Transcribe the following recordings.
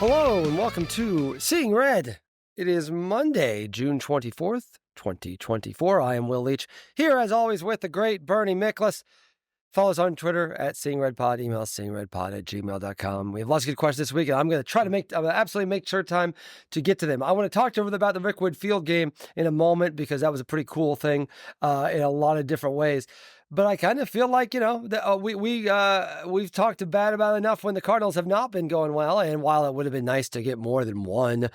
Hello and welcome to Seeing Red. It is Monday, June 24th, 2024. I am Will Leitch, here as always with the great Bernie Miklasz. Follow us on Twitter at SeeingRedPod, email seeingredpod@gmail.com. We have lots of good questions this week, and I'm going to absolutely make sure time to get to them. I want to talk to everyone about the Rickwood Field game in a moment because that was a pretty cool thing in a lot of different ways. But I kind of feel like, we've talked bad about enough when the Cardinals have not been going well. And while it would have been nice to get more than one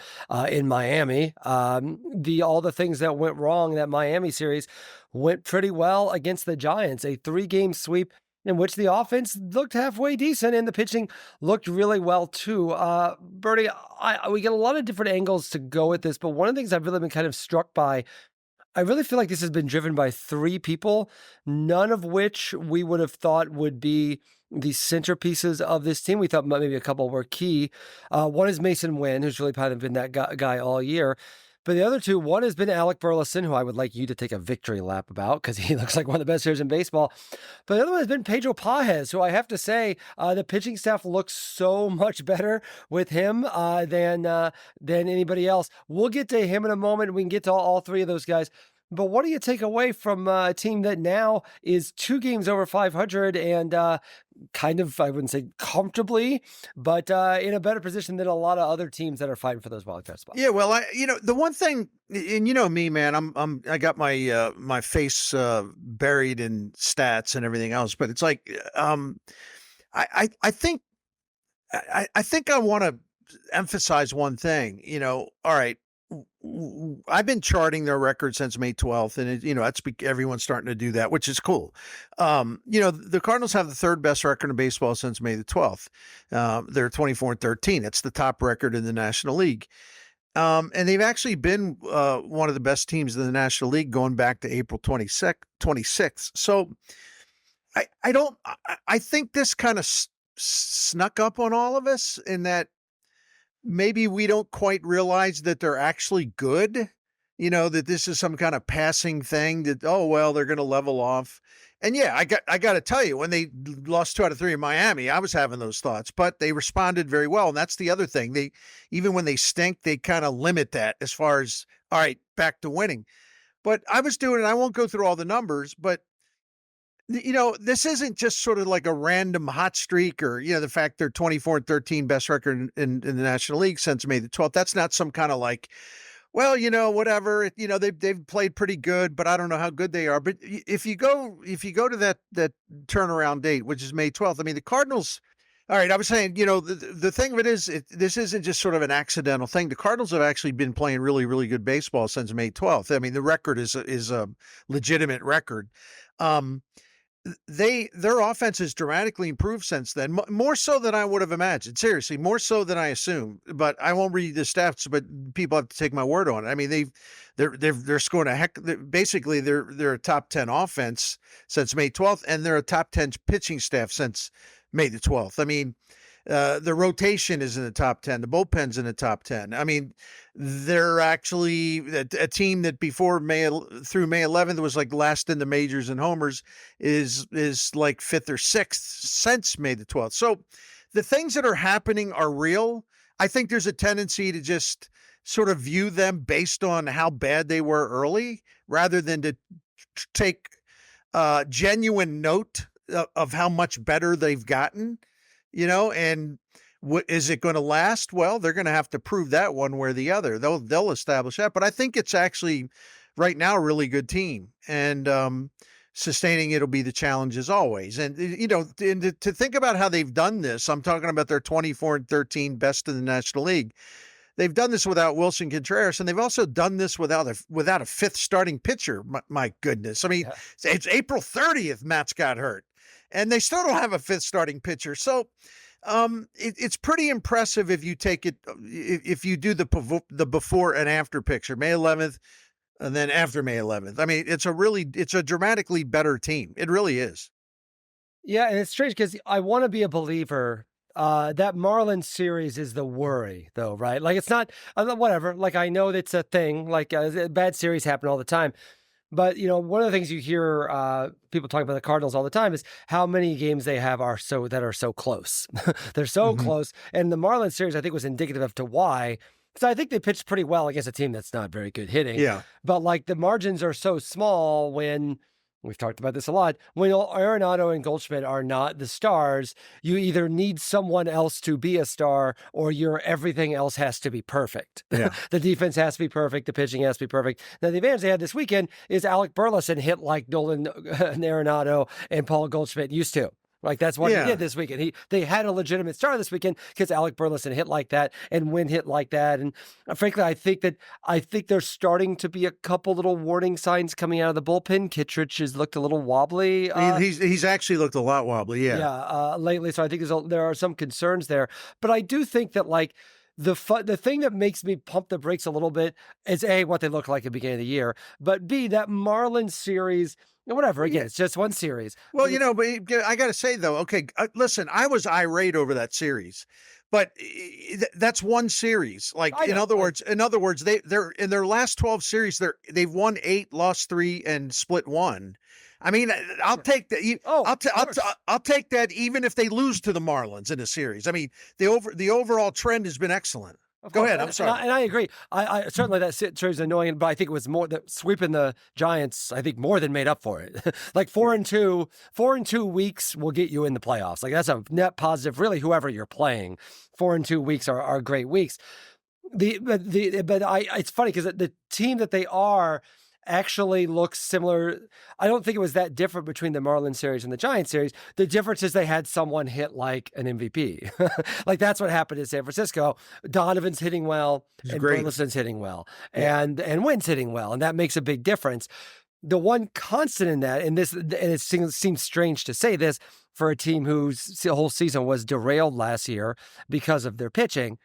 in Miami, all the things that went wrong in that Miami series went pretty well against the Giants. A 3-game sweep in which the offense looked halfway decent and the pitching looked really well too. Bernie, we get a lot of different angles to go with this, but one of the things I've really been kind of struck by, I really feel like this has been driven by 3 people, none of which we would have thought would be the centerpieces of this team. We thought maybe a couple were key. One is Mason Wynn, who's really kind of been that guy all year. But the other 2, one has been Alec Burleson, who I would like you to take a victory lap about because he looks like one of the best hitters in baseball. But the other one has been Pedro Pages, who I have to say, the pitching staff looks so much better with him than anybody else. We'll get to him in a moment. We can get to all 3 of those guys. But what do you take away from a team that now is 2 games over 500 and kind of, I wouldn't say comfortably, but in a better position than a lot of other teams that are fighting for those wildcard spots? Yeah, well, the one thing, and you know me, man, I got my my face buried in stats and everything else, but it's like, I think I want to emphasize one thing. All right. I've been charting their record since May 12th, and everyone's starting to do that, which is cool. The Cardinals have the 3rd best record in baseball since May the 12th. They're 24-13. It's the top record in the National League. And they've actually been one of the best teams in the National League going back to April 26th. So I think this kind of snuck up on all of us in that maybe we don't quite realize that they're actually good, that this is some kind of passing thing that, oh, well, they're going to level off. And yeah, I got to tell you, when they lost 2 out of 3 in Miami, I was having those thoughts, but they responded very well. And that's the other thing. Even when they stink, they kind of limit that as far as, all right, back to winning. But I was doing it. I won't go through all the numbers, but this isn't just sort of like a random hot streak or, the fact they're 24-13 best record in the National League since May the 12th. That's not some kind of like, well, whatever, they've played pretty good, but I don't know how good they are. But if you go to that turnaround date, which is May 12th, I mean, the Cardinals, all right, I was saying, the thing of it is, this isn't just sort of an accidental thing. The Cardinals have actually been playing really, really good baseball since May 12th. I mean, the record is a legitimate record. Their offense has dramatically improved since then, more so than I would have imagined. Seriously, more so than I assumed. But I won't read the stats, but people have to take my word on it. I mean, they're scoring basically they're a top 10 offense since May 12th, and they're a top 10 pitching staff since May the 12th. I mean, the rotation is in the top 10. The bullpen's in the top 10. I mean, they're actually a team that through May 11th was like last in the majors in homers is like 5th or 6th since May the 12th. So the things that are happening are real. I think there's a tendency to just sort of view them based on how bad they were early rather than to take genuine note of how much better they've gotten. And what is it going to last? Well, they're going to have to prove that one way or the other. They'll establish that. But I think it's actually right now a really good team, and sustaining it'll be the challenge as always. And to think about how they've done this, I'm talking about their 24-13 best in the National League. They've done this without Wilson Contreras, and they've also done this without a 5th starting pitcher. My goodness, I mean, yeah. It's April 30th. Matt's got hurt. And they still don't have a 5th starting pitcher. So it's pretty impressive if you take it, if you do the before and after picture, May 11th, and then after May 11th. I mean, it's a dramatically better team. It really is. Yeah, and it's strange because I want to be a believer. That Marlins series is the worry, though, right? Like, it's not, whatever. Like, I know that's a thing. Like, bad series happen all the time. But, one of the things you hear people talk about the Cardinals all the time is how many games they have are so close. They're so Mhm. close. And the Marlins series, I think, was indicative of to why. Because I think they pitched pretty well against a team that's not very good hitting. Yeah. But like the margins are so small when we've talked about this a lot. When Arenado and Goldschmidt are not the stars, you either need someone else to be a star or everything else has to be perfect. Yeah. The defense has to be perfect. The pitching has to be perfect. Now, the advantage they had this weekend is Alec Burleson hit like Nolan and Arenado and Paul Goldschmidt used to. Like that's what he Yeah. did this weekend. They had a legitimate star this weekend because Alec Burleson hit like that and Wynn hit like that. And frankly, I think there's starting to be a couple little warning signs coming out of the bullpen. Kittredge has looked a little wobbly. He's actually looked a lot wobbly. Yeah. Lately. So I think there are some concerns there. But I do think that like the thing that makes me pump the brakes a little bit is A, what they look like at the beginning of the year, but B, that Marlins series. Whatever. Again, it's just one series. Well, but I got to say though, okay, listen, I was irate over that series, but that's one series. Like in other words, they're in their last 12 series, they've won 8, lost 3, and split 1. I mean, I'll take that. I'll take that even if they lose to the Marlins in a series. I mean, the overall trend has been excellent. Go ahead. I'm sorry. And I agree. I certainly that series is annoying, but I think it was more that sweeping the Giants. I think more than made up for it. Like 4-2 weeks will get you in the playoffs. Like that's a net positive. Really, whoever you're playing, 4-2 weeks are great weeks. It's funny because the team that they are actually looks similar. I don't think it was that different between the Marlins series and the Giants series. The difference is they had someone hit like an MVP. Like that's what happened in San Francisco. Donovan's hitting well, and Burleson's hitting well, and Wynn's hitting well, and that makes a big difference. The one constant in that, and it seems strange to say this for a team whose whole season was derailed last year because of their pitching.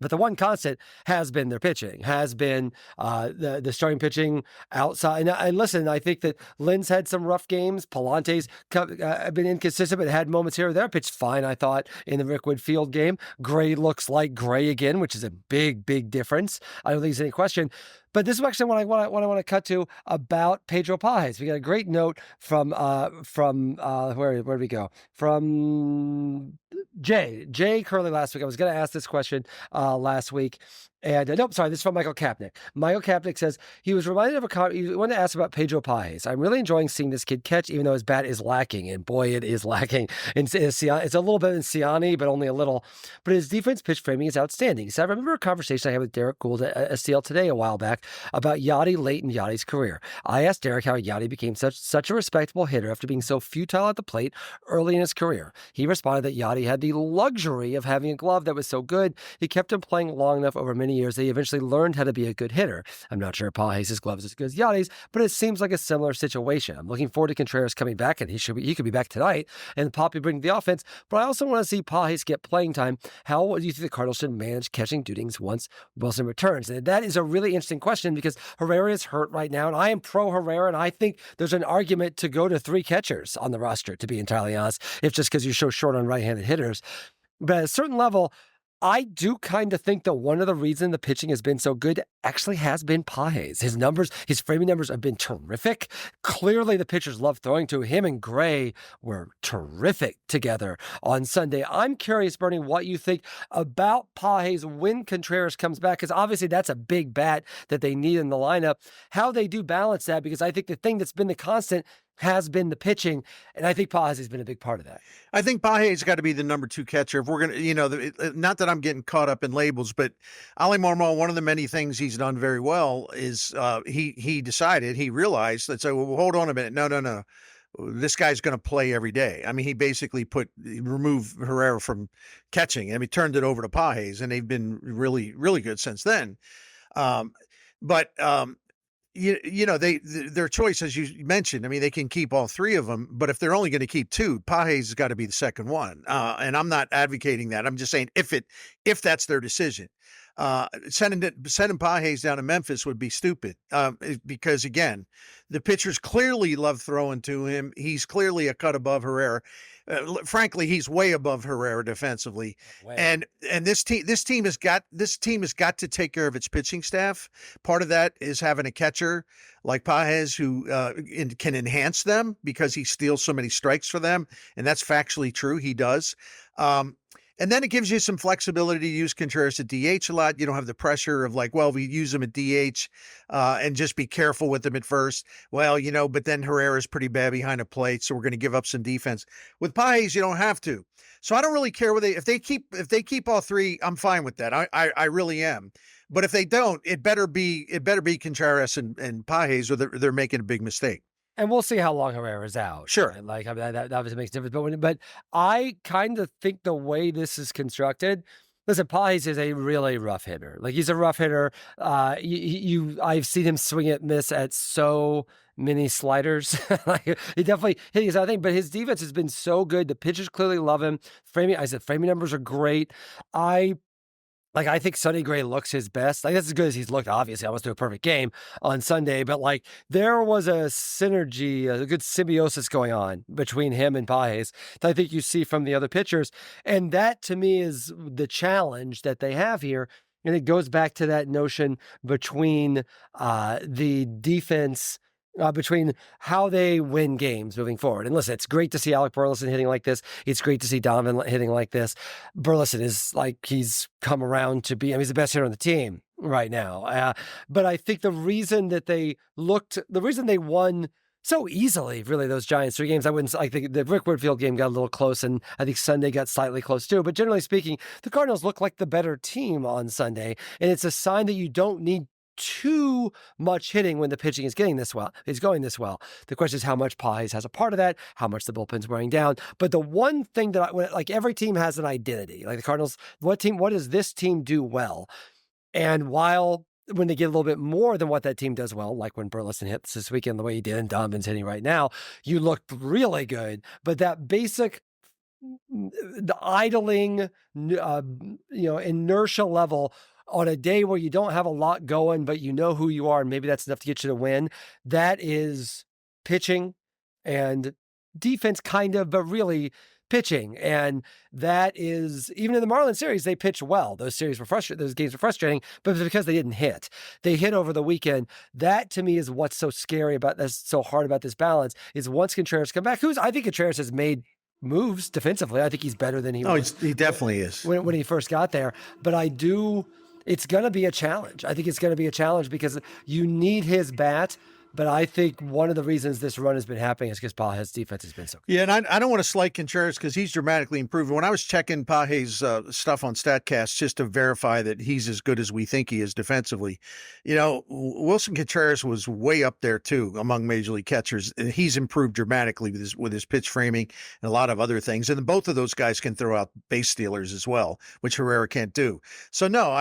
But the one constant has been their pitching, has been the starting pitching outside. And listen, I think that Lynn's had some rough games. Palante's been inconsistent, but had moments here or there. Pitched fine, I thought, in the Rickwood Field game. Gray looks like Gray again, which is a big, big difference. I don't think there's any question. But this is actually what I want to cut to about Pedro Pages. We got a great note from where did we go? From Jay Curley last week. I was going to ask this question last week. And nope, sorry, this is from Michael Kapnick. Michael Kapnick says he was reminded of he wanted to ask about Pedro Pages. I'm really enjoying seeing this kid catch, even though his bat is lacking, and boy, it is lacking. It's a little bit in Ciani, but only a little. But his defense pitch framing is outstanding. So I remember a conversation I had with Derek Gould at STL Today a while back about Yachty late in Yachty's career. I asked Derek how Yachty became such a respectable hitter after being so futile at the plate early in his career. He responded that Yachty had the luxury of having a glove that was so good he kept him playing long enough over many years that he eventually learned how to be a good hitter. I'm not sure Pages' glove is as good as Yachty's, but it seems like a similar situation. I'm looking forward to Contreras coming back, and he could be back tonight, and Poppy bring the offense. But I also want to see Pages get playing time. How do you think the Cardinals should manage catching duties once Wilson returns? And that is a really interesting question because Herrera is hurt right now, and I am pro Herrera, and I think there's an argument to go to 3 catchers on the roster, to be entirely honest, if just because you're so short on right-handed hitters. But at a certain level, I do kind of think that one of the reasons the pitching has been so good actually has been Pages. His framing numbers have been terrific. Clearly, the pitchers love throwing to him, and Gray were terrific together on Sunday. I'm curious, Bernie, what you think about Pages when Contreras comes back, because obviously that's a big bat that they need in the lineup. How they do balance that, because I think the thing that's been the constant has been the pitching, and I think Pages has been a big part of that. I think Pages got to be the number 2 catcher. If we're going to, not that I'm getting caught up in labels, but Ali Marmol, one of the many things he's done very well is he realized that, so well, hold on a minute. No. This guy's going to play every day. I mean, he basically removed Herrera from catching, and he turned it over to Pages, and they've been really, really good since then. Their choice, as you mentioned, I mean, they can keep all 3 of them, but if they're only going to keep 2, Pages has got to be the second one. And I'm not advocating that. I'm just saying if that's their decision, sending Pages down to Memphis would be stupid. Because again, the pitchers clearly love throwing to him. He's clearly a cut above Herrera. Frankly, he's way above Herrera defensively, Way up. and this team has got to take care of its pitching staff. Part of that is having a catcher like Pages who can enhance them because he steals so many strikes for them, and that's factually true. He does. And then it gives you some flexibility to use Contreras at DH a lot. You don't have the pressure of like, well, we use him at DH and just be careful with him at first. Well, but then Herrera's pretty bad behind a plate, so we're going to give up some defense. With Pages, you don't have to. So I don't really care whether if they keep all three, I'm fine with that. I really am. But if they don't, it better be Contreras and Pages, or they're making a big mistake. And we'll see how long Herrera's out. Sure. Right? Like, I mean, that obviously makes a difference. But I kind of think the way this is constructed, listen, Pages is a really rough hitter. Like, he's a rough hitter. I've seen him swing and miss at so many sliders. Like, he definitely hit his other thing, but his defense has been so good. The pitchers clearly love him. Framing numbers are great. I think Sonny Gray looks his best. Like, that's as good as he's looked, obviously. I almost do a perfect game on Sunday, but like, there was a synergy, a good symbiosis going on between him and Pages that I think you see from the other pitchers. And that, to me, is the challenge that they have here. And it goes back to that notion between the defense, between how they win games moving forward. And listen, it's great to see Alec Burleson hitting like this. It's great to see Donovan hitting like this. Burleson is like, he's come around to be, I mean, he's the best hitter on the team right now. But I think the reason they won so easily, really, those Giants 3 games, I think the Rickwood Field game got a little close, and I think Sunday got slightly close too. But generally speaking, the Cardinals look like the better team on Sunday. And it's a sign that you don't need too much hitting when the pitching is going this well. The question is how much Pages has a part of that, how much the bullpen's wearing down. But the one thing that like, every team has an identity. Like the Cardinals, what does this team do well? And when they get a little bit more than what that team does well, like when Burleson hits this weekend the way he did, and Donovan's hitting right now, you looked really good. But that basic, the idling, inertia level on a day where you don't have a lot going, but you know who you are, and maybe that's enough to get you to win. That is pitching and defense, kind of, but really pitching. And that is, even in the Marlins series, they pitched well. Those games were frustrating, but it was because they didn't hit. They hit over the weekend. That, to me, is what's so scary about this, so hard about this balance, is once Contreras come back, I think Contreras has made moves defensively. I think he's better than he was. He definitely is. When he first got there. But it's going to be a challenge. I think it's going to be a challenge because you need his bat. But I think one of the reasons this run has been happening is because Pages' defense has been so good. Yeah, and I don't want to slight Contreras because he's dramatically improved. When I was checking Pages' stuff on StatCast just to verify that he's as good as we think he is defensively, Wilson Contreras was way up there too among major league catchers. And he's improved dramatically with his pitch framing and a lot of other things. And both of those guys can throw out base stealers as well, which Herrera can't do. So no,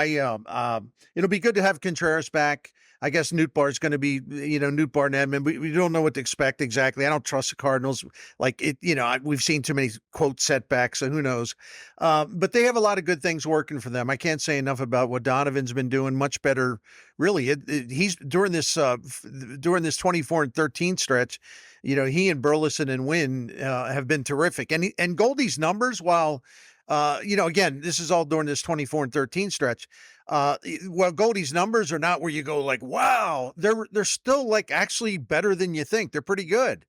it'll be good to have Contreras back. I guess Nootbaar's going to be, Nootbaar and Edman. We don't know what to expect exactly. I don't trust the Cardinals. Like it, we've seen too many quote setbacks, so who knows? But they have a lot of good things working for them. I can't say enough about what Donovan's been doing. Much better, really. He's during this 24-13 stretch. He and Burleson and Wynn have been terrific. And Goldie's numbers, while again, this is all during this 24-13 stretch. Well, Goldie's numbers are not where you go like, wow, they're still like actually better than you think. They're pretty good.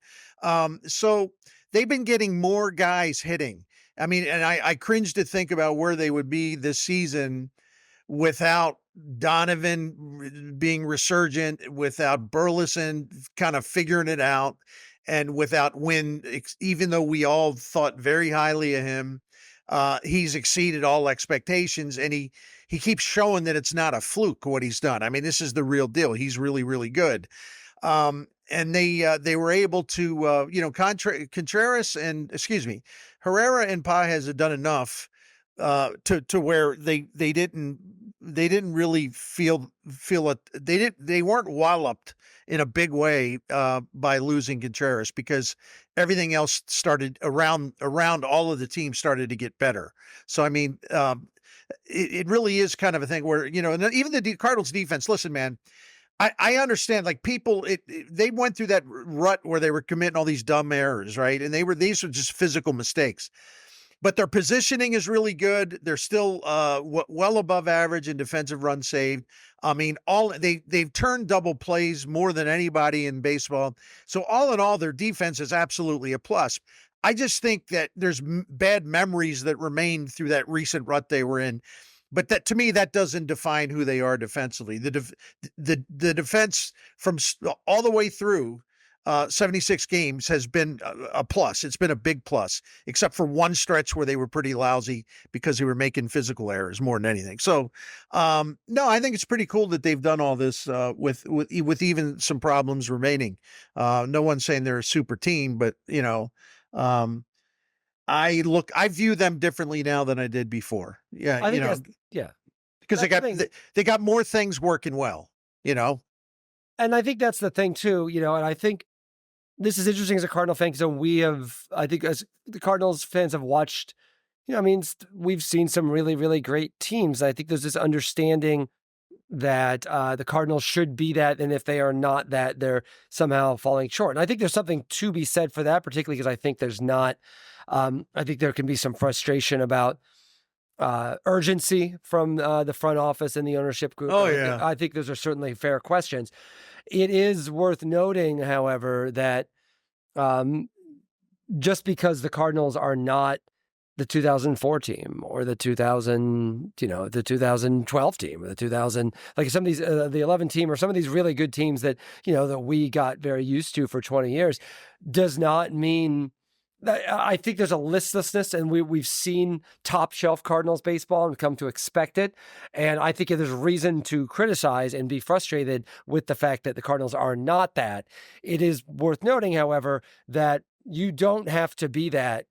So they've been getting more guys hitting. I mean, and I cringe to think about where they would be this season without Donovan being resurgent, without Burleson kind of figuring it out, and without Wynn, even though we all thought very highly of him. He's exceeded all expectations, and he keeps showing that it's not a fluke what he's done. I mean, this is the real deal. He's really, really good. And they were able to, Herrera and Pages had done enough to where they didn't really feel it. They weren't walloped in a big way by losing Contreras, because everything else started around all of the teams started to get better. So, I mean, it really is kind of a thing where, and even the Cardinals defense, listen, man, I understand, like, people, they went through that rut where they were committing all these dumb errors, right? And these were just physical mistakes. But their positioning is really good. They're still well above average in defensive runs saved. I mean, they've turned double plays more than anybody in baseball. So all in all, their defense is absolutely a plus. I just think that there's bad memories that remain through that recent rut they were in. But that, to me, that doesn't define who they are defensively. The defense from all the way through 76 games has been a plus. It's been a big plus, except for one stretch where they were pretty lousy because they were making physical errors more than anything. So, no, I think it's pretty cool that they've done all this with even some problems remaining. No one's saying they're a super team, but um, I view them differently now than I did before. Yeah, I think yeah. because That's the thing. they got more things working well. You know, And I think that's the thing too, and I think this is interesting as a Cardinal fan because I think as the Cardinals fans have watched, we've seen some really, really great teams. I think there's this understanding that the Cardinals should be that, and if they are not that, they're somehow falling short. And I think there's something to be said for that, particularly because I think there's not. I think there can be some frustration about urgency from the front office and the ownership group. Oh, And yeah. I think those are certainly fair questions. It is worth noting, however, that um, just because the Cardinals are not the 2004 team or the 2012 team or the 2000, like some of these, the 11 team or some of these really good teams that, that we got very used to for 20 years does not mean that. I think there's a listlessness, and we've seen top shelf Cardinals baseball and come to expect it. And I think if there's reason to criticize and be frustrated with the fact that the Cardinals are not that, it is worth noting, however, that you don't have to be that,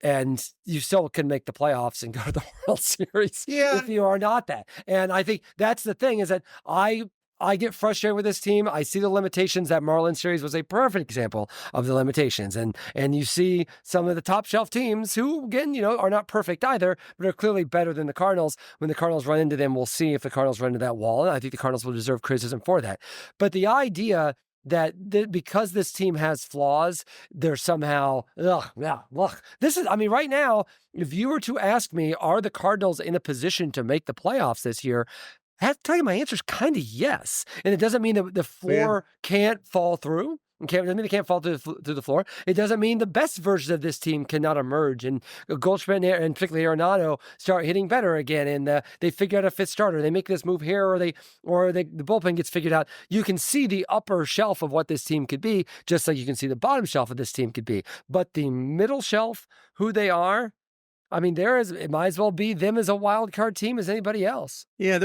and you still can make the playoffs and go to the World Series Yeah. if you are not that. And I think that's the thing, is that I get frustrated with this team. I see the limitations. That Marlins series was a perfect example of the limitations. And you see some of the top shelf teams who, again, are not perfect either, but are clearly better than the Cardinals. When the Cardinals run into them, we'll see if the Cardinals run into that wall. And I think the Cardinals will deserve criticism for that. But the idea that because this team has flaws, they're somehow, look, this is, right now, if you were to ask me, are the Cardinals in a position to make the playoffs this year? I have to tell you, my answer is kind of yes. And it doesn't mean that the floor can't fall through. It doesn't mean they can't fall through the floor. It doesn't mean the best version of this team cannot emerge. And Goldschmidt and particularly Arenado start hitting better again. And they figure out a fifth starter. They make this move here, or the bullpen gets figured out. You can see the upper shelf of what this team could be, just like you can see the bottom shelf of this team could be. But the middle shelf, who they are, it might as well be them as a wild card team as anybody else. Yeah,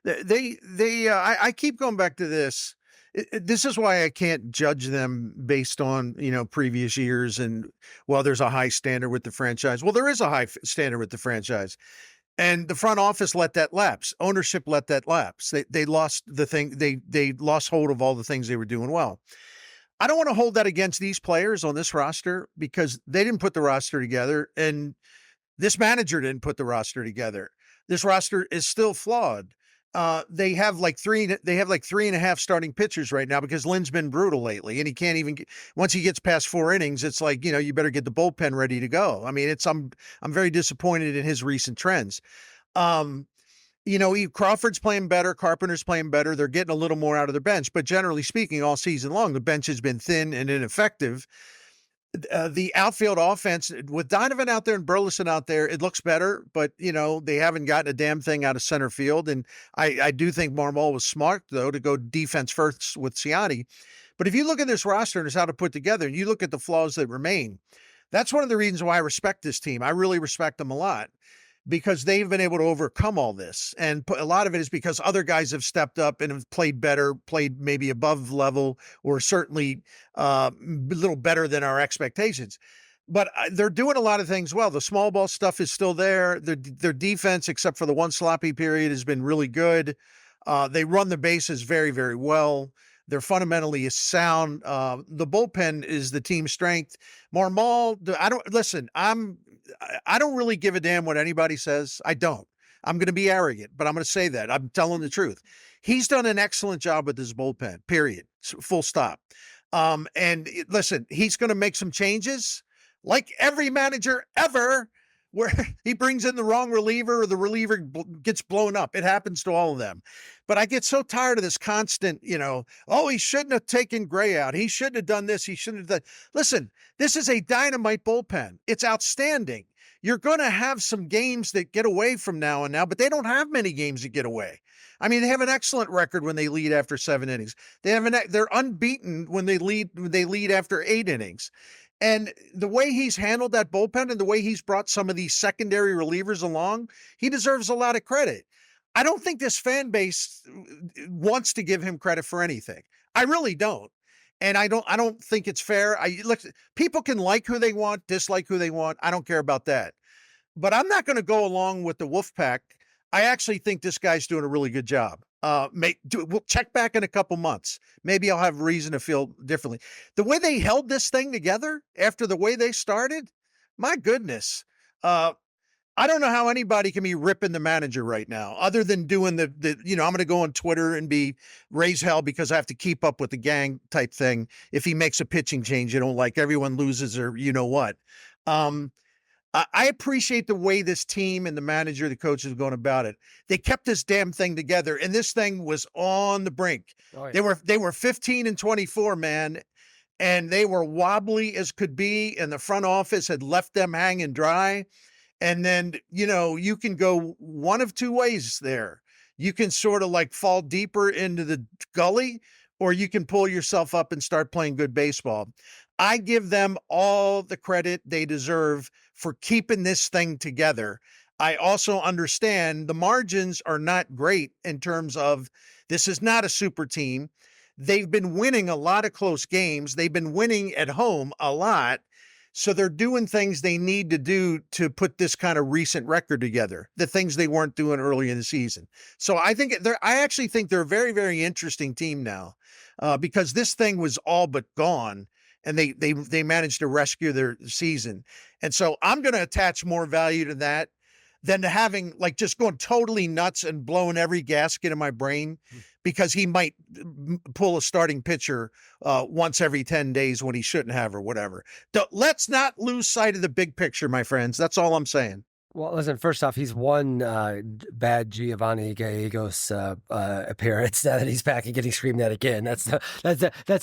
I keep going back to this. This is why I can't judge them based on, previous years. And, well, there's a high standard with the franchise. Well, there is a high standard with the franchise. And the front office let that lapse. Ownership let that lapse. They lost the thing. They lost hold of all the things they were doing well. I don't want to hold that against these players on this roster because they didn't put the roster together, and this manager didn't put the roster together. This roster is still flawed. They have like 3.5 starting pitchers right now because Lynn's been brutal lately, and he can't even once he gets past 4 innings, it's like, you better get the bullpen ready to go. I'm very disappointed in his recent trends. Crawford's playing better, Carpenter's playing better. They're getting a little more out of their bench, but generally speaking, all season long, the bench has been thin and ineffective. The outfield offense with Donovan out there and Burleson out there, it looks better, but they haven't gotten a damn thing out of center field. And I do think Marmol was smart though to go defense first with Ciani. But if you look at this roster and it's how to put together, and you look at the flaws that remain, that's one of the reasons why I respect this team. I really respect them a lot, because they've been able to overcome all this. And a lot of it is because other guys have stepped up and have played better, played maybe above level, or certainly a little better than our expectations. But they're doing a lot of things well. The small ball stuff is still there. Their defense, except for the one sloppy period, has been really good. They run the bases very, very well. They're fundamentally sound. The bullpen is the team strength. Marmol, I don't really give a damn what anybody says. I don't. I'm going to be arrogant, but I'm going to say that. I'm telling the truth. He's done an excellent job with his bullpen, period. Full stop. Listen, he's going to make some changes like every manager ever, where he brings in the wrong reliever or the reliever gets blown up. It happens to all of them. But I get so tired of this constant, oh, he shouldn't have taken Gray out. He shouldn't have done this. He shouldn't have done. Listen, this is a dynamite bullpen. It's outstanding. You're going to have some games that get away from now and now, but they don't have many games that get away. I mean, they have an excellent record when they lead after 7 innings. They're unbeaten when they lead after 8 innings. And the way he's handled that bullpen and the way he's brought some of these secondary relievers along, he deserves a lot of credit. I don't think this fan base wants to give him credit for anything. I really don't. And I don't think it's fair. People can like who they want, dislike who they want. I don't care about that. But I'm not going to go along with the wolf pack. I actually think this guy's doing a really good job. We'll check back in a couple months. Maybe I'll have reason to feel differently. The way they held this thing together after the way they started, my goodness. I don't know how anybody can be ripping the manager right now, other than doing I'm going to go on Twitter and raise hell because I have to keep up with the gang type thing. If he makes a pitching change, you don't like, everyone loses or what. I appreciate the way this team and the manager, the coach is going about it. They kept this damn thing together, and this thing was on the brink. Oh, yeah. They were 15-24, man, and they were wobbly as could be, and the front office had left them hanging dry. And then, you can go one of two ways there. You can sort of like fall deeper into the gully, or you can pull yourself up and start playing good baseball. I give them all the credit they deserve for keeping this thing together. I also understand the margins are not great in terms of this is not a super team. They've been winning a lot of close games. They've been winning at home a lot. So they're doing things they need to do to put this kind of recent record together, the things they weren't doing early in the season. So I actually think they're a very, very interesting team now because this thing was all but gone. And they managed to rescue their season. And so I'm going to attach more value to that than to having just going totally nuts and blowing every gasket in my brain because he might pull a starting pitcher once every 10 days when he shouldn't have or whatever. Let's not lose sight of the big picture, my friends. That's all I'm saying. Well, listen, first off, he's one bad Giovanni Gallegos appearance now that he's back and getting screamed at again. That's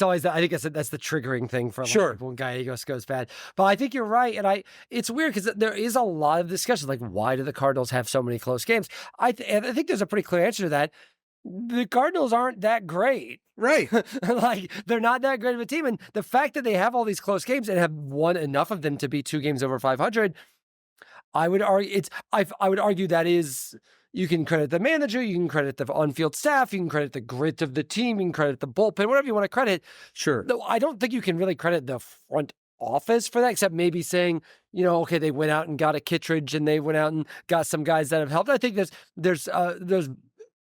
always I think that's the triggering thing for sure when Gallegos goes bad. But I think you're right, and it's weird because there is a lot of discussion like why do the Cardinals have so many close games? I think there's a pretty clear answer to that. The Cardinals aren't that great. Right. They're not that great of a team, and the fact that they have all these close games and have won enough of them to be 2 games over 500. I would argue I would argue that is, you can credit the manager, you can credit the on-field staff, you can credit the grit of the team, you can credit the bullpen, whatever you want to credit. Sure. Though I don't think you can really credit the front office for that, except maybe saying, okay, they went out and got a Kittredge and they went out and got some guys that have helped. I think there's some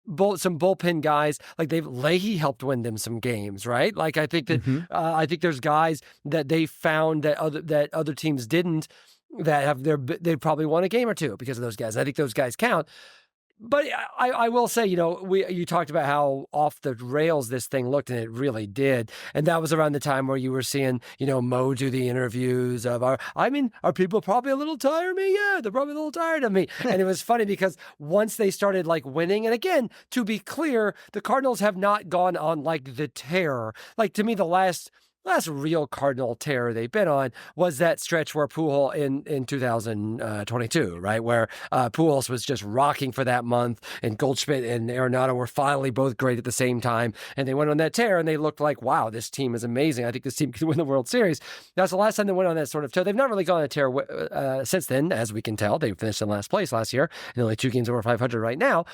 bullpen guys like Leahy helped win them some games, right? Like I think that I think there's guys that they found that other teams didn't, that have they probably won a game or two because of those guys. I think those guys count. But I will say, you talked about how off the rails this thing looked, and it really did. And that was around the time where you were seeing, Mo do the interviews of are people probably a little tired of me? Yeah, they're probably a little tired of me. And it was funny because once they started winning, and again, to be clear, the Cardinals have not gone on the tear. To me, the last real Cardinal tear they've been on was that stretch where Pujols in 2022, right? Where Pujols was just rocking for that month, and Goldschmidt and Arenado were finally both great at the same time. And they went on that tear, and they looked like, wow, this team is amazing. I think this team could win the World Series. That's the last time they went on that sort of tear. They've not really gone on a tear since then, as we can tell. They finished in last place last year, and only 2 games over 500 right now.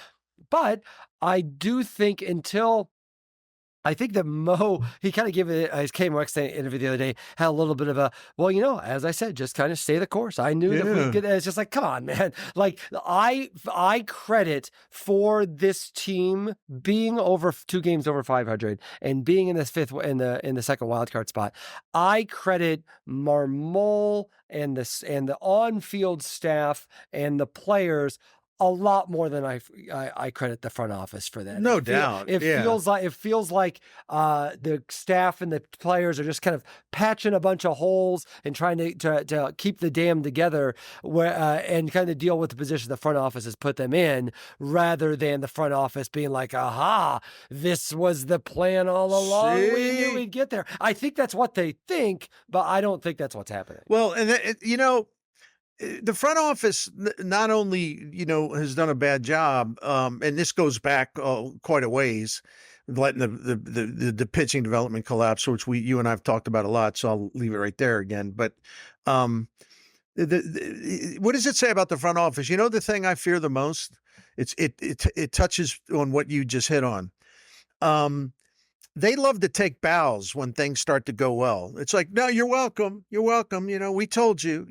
But I do think I think that Mo, he kind of gave his KMOX interview the other day, had a little bit of a, as I said, just kind of stay the course. I knew that we could, it's just come on, man. I credit for this team being over 2 games over 500 and being in this in the second wildcard spot. I credit Marmol and the on-field staff and the players a lot more than I credit the front office for that. No doubt. It Yeah. feels like the staff and the players are just kind of patching a bunch of holes and trying to keep the dam together, and kind of deal with the position the front office has put them in, rather than the front office being like, "Aha, this was the plan all along. We knew See? we'd get there." I think that's what they think, but I don't think that's what's happening. Well, and the front office not only has done a bad job, and this goes back quite a ways, letting the pitching development collapse, which you and I've talked about a lot. So I'll leave it right there again. But what does it say about the front office? You know, the thing I fear the most, it touches on what you just hit on. They love to take bows when things start to go well. It's like, no, you're welcome. You're welcome. We told you,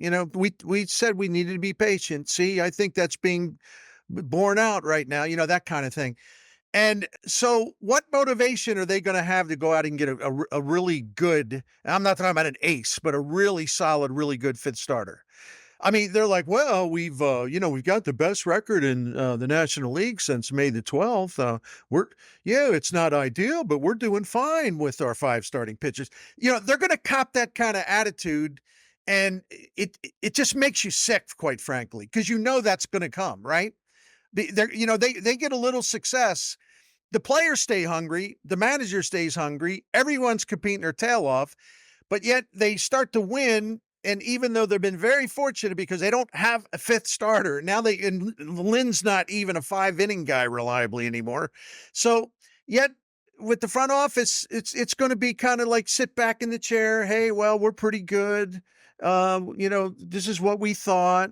we said we needed to be patient. See, I think that's being borne out right now, that kind of thing. And so what motivation are they going to have to go out and get a really good, I'm not talking about an ace, but a really solid, really good fifth starter? I mean, they're like, well, we've got the best record in the National League since May the 12th. It's not ideal, but we're doing fine with our 5 starting pitchers. They're going to cop that kind of attitude, and it just makes you sick, quite frankly, because that's going to come, right? They get a little success. The players stay hungry. The manager stays hungry. Everyone's competing their tail off, but yet they start to win. And even though they've been very fortunate because they don't have a fifth starter, now Lynn's not even a 5-inning guy reliably anymore. So yet with the front office, it's going to be kind of like sit back in the chair. Hey, well, we're pretty good. This is what we thought.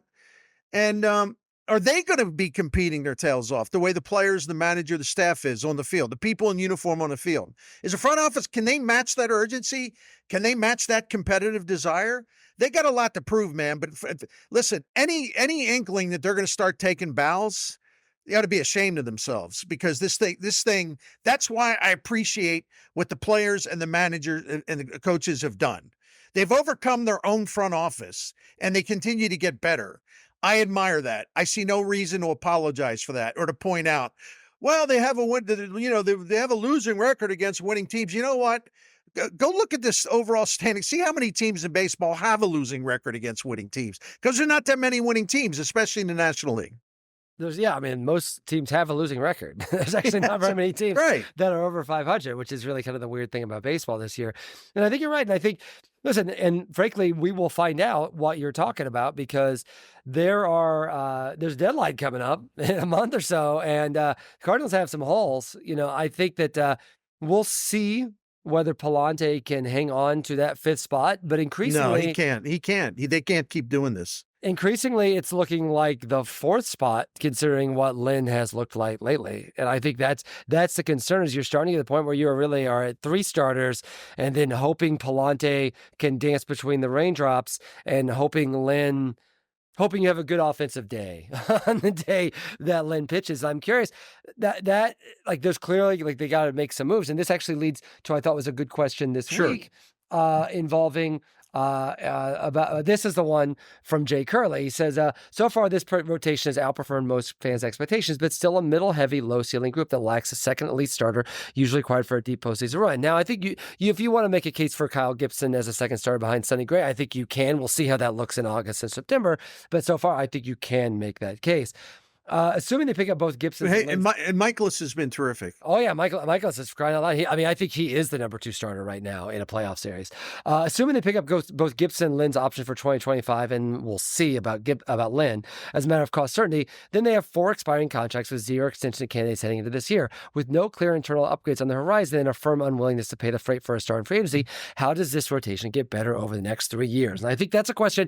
And are they going to be competing their tails off the way the players, the manager, the staff is on the field, the people in uniform on the field? Is the front office, can they match that urgency? Can they match that competitive desire? They got a lot to prove, man. But listen, any inkling that they're going to start taking bows, they ought to be ashamed of themselves, because this thing, that's why I appreciate what the players and the managers and the coaches have done. They've overcome their own front office and they continue to get better. I admire that. I see no reason to apologize for that or to point out, well, they have they have a losing record against winning teams. You know what? Go look at this overall standing. See how many teams in baseball have a losing record against winning teams, because there are not that many winning teams, especially in the National League. Most teams have a losing record. There's actually not very many teams that are over 500, which is really kind of the weird thing about baseball this year. And I think you're right. And I think, listen, and frankly, we will find out what you're talking about, because there's a deadline coming up in a month or so, and Cardinals have some holes. I think that we'll see whether Palante can hang on to that 5th spot, but increasingly... No, he can't. He can't. They can't keep doing this. Increasingly, it's looking like the 4th spot, considering what Lynn has looked like lately. And I think that's the concern, is you're starting at the point where you really are at 3 starters, and then hoping Palante can dance between the raindrops, and hoping you have a good offensive day on the day that Lynn pitches. I'm curious that there's clearly, they got to make some moves. And this actually leads to, I thought was a good question this week, involving about this is the one from Jay Curley. He says, so far this rotation has outperformed most fans' expectations, but still a middle-heavy, low-ceiling group that lacks a second elite starter, usually required for a deep postseason run. Now, I think if you want to make a case for Kyle Gibson as a second starter behind Sonny Gray, I think you can. We'll see how that looks in August and September, but so far I think you can make that case. Assuming they pick up both Gibson and Miklasz has been terrific. Oh yeah, Miklasz is crying out loud. I think he is the number 2 starter right now in a playoff series. Assuming they pick up both Gibson and Lynn's option for 2025, and we'll see about Lynn as a matter of cost certainty, then they have 4 expiring contracts with 0 extension candidates heading into this year. With no clear internal upgrades on the horizon and a firm unwillingness to pay the freight for a star in free agency, how does this rotation get better over the next 3 years? And I think that's a question.